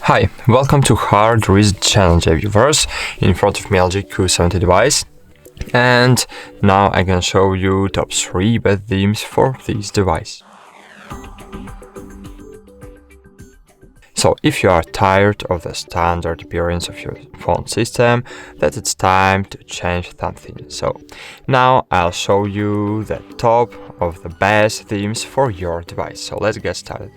Hi, welcome to HardReset channel, viewers. In front of me LG Q70 device, and now I'm gonna show you top 3 best themes for this device. So if you are tired of the standard appearance of your phone system, that it's time to change something. So now I'll show you the top of the best themes for your device. So let's get started.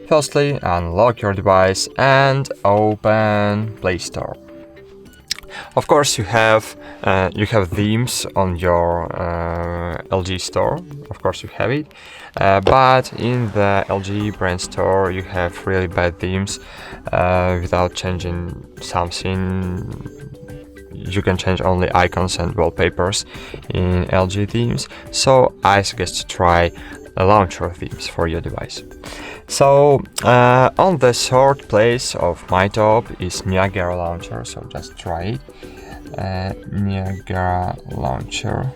Firstly, unlock your device and open Play Store. Of course, you have themes on your LG store. Of course, you have it, but in the LG brand store, you have really bad themes. Without changing something, you can change only icons and wallpapers in LG themes. So I suggest to try launcher themes for your device. So on the third place of my top is Niagara Launcher, so just try it. Niagara Launcher,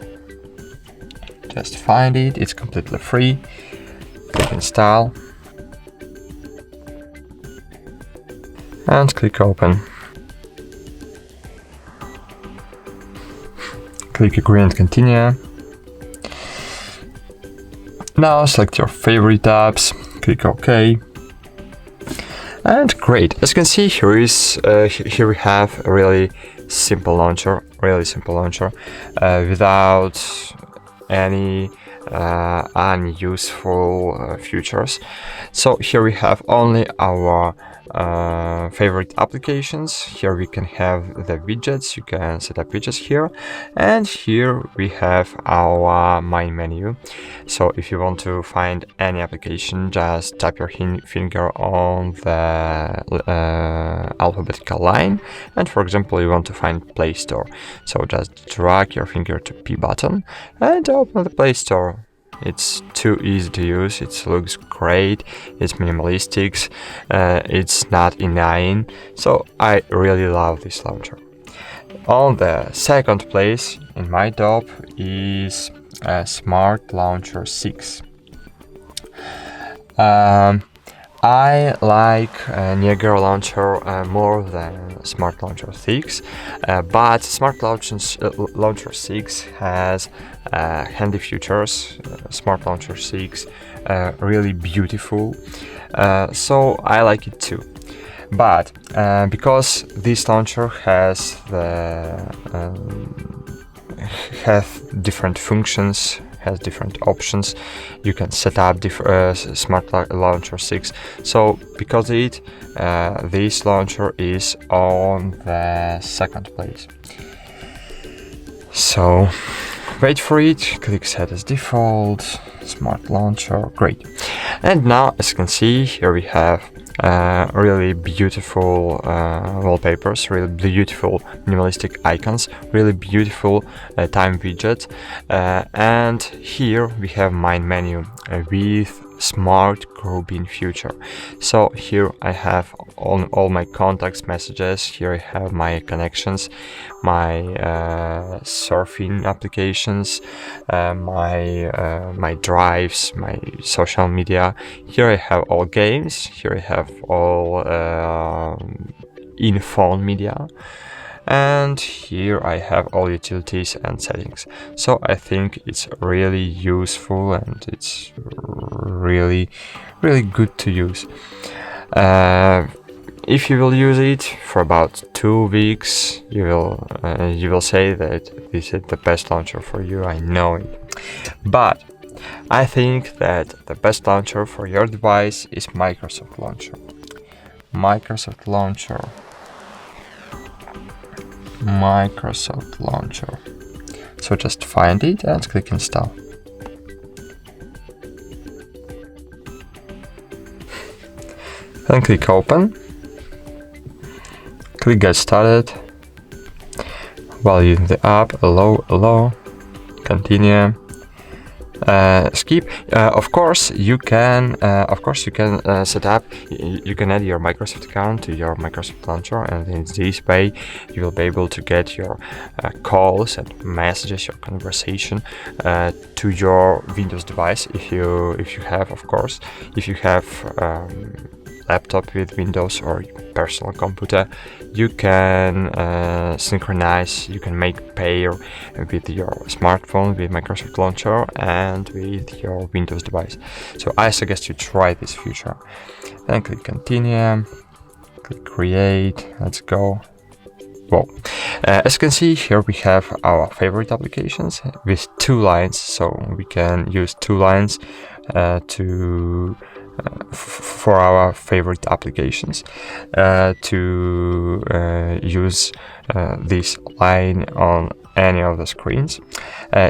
just find it, it's completely free. Click install and click open. Click agree and continue. Now select your favorite apps, click OK, and great. As you can see, here we have a really simple launcher, without any unuseful features. So here we have only our favorite applications. Here we can have the widgets, you can set up widgets here, and here we have our main menu. So if you want to find any application, just tap your finger on the alphabetical line, and for example you want to find Play Store, so just drag your finger to P button and open the Play Store. It's too easy to use, it looks great, it's minimalistic, it's not annoying, so I really love this launcher. On the second place in my top is Smart Launcher 6. I like Niagara Launcher more than Smart Launcher 6, but Smart Launcher 6 has handy features. Smart Launcher 6 really beautiful, so I like it too. But because this launcher has different functions, has different options, you can set up Smart Launcher 6. So because of it, this launcher is on the second place. So wait for it, click set as default, Smart Launcher, great. And now, as you can see, here we have really beautiful wallpapers, really beautiful minimalistic icons, really beautiful time widget, and here we have my menu with smart grouping feature. So here I have all my contacts, messages. Here I have my connections, my surfing applications, my drives, my social media. Here I have all games. Here I have all in-phone media. And here I have all utilities and settings. So I think it's really useful and it's really good to use. If you will use it for about 2 weeks, you will say that this is the best launcher for you. I know it, but I think that the best launcher for your device is Microsoft Launcher. Microsoft Launcher. So just find it and click install. Then click open. Click get started. While using the app, allow, continue. Skip. Of course, you can set up. You can add your Microsoft account to your Microsoft Launcher, and in this way, you will be able to get your calls and messages, your conversation to your Windows device. If you have, of course, if you have laptop with Windows or personal computer, you can synchronize, you can make pair with your smartphone, with Microsoft Launcher and with your Windows device. So I suggest you try this feature. Then click continue, click create, let's go. Well, as you can see here, we have our favorite applications with 2 lines, so we can use 2 lines for our favorite applications. To use this line on any of the screens.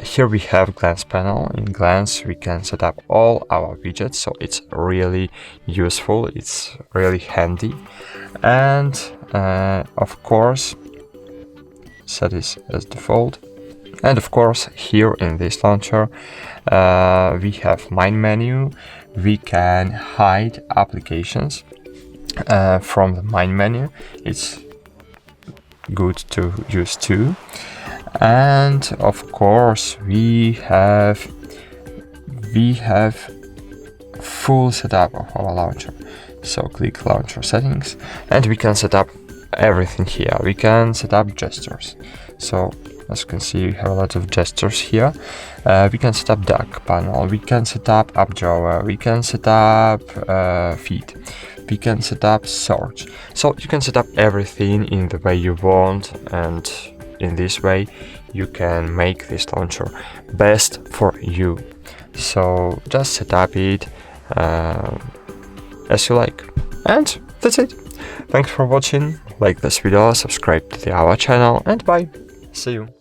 Here we have Glance panel. In Glance we can set up all our widgets, so it's really useful, it's really handy. And of course, set this as default. And of course, here in this launcher we have main menu. We can hide applications from the main menu. It's good to use too. And of course we have full setup of our launcher. So click launcher settings and we can set up everything here. We can set up gestures. So as you can see, we have a lot of gestures here. We can set up dock panel, we can set up app drawer, we can set up feed, we can set up search. So you can set up everything in the way you want, and in this way you can make this launcher best for you. So just set up it as you like. And that's it. Thanks for watching. Like this video, subscribe to our channel, and bye. See you.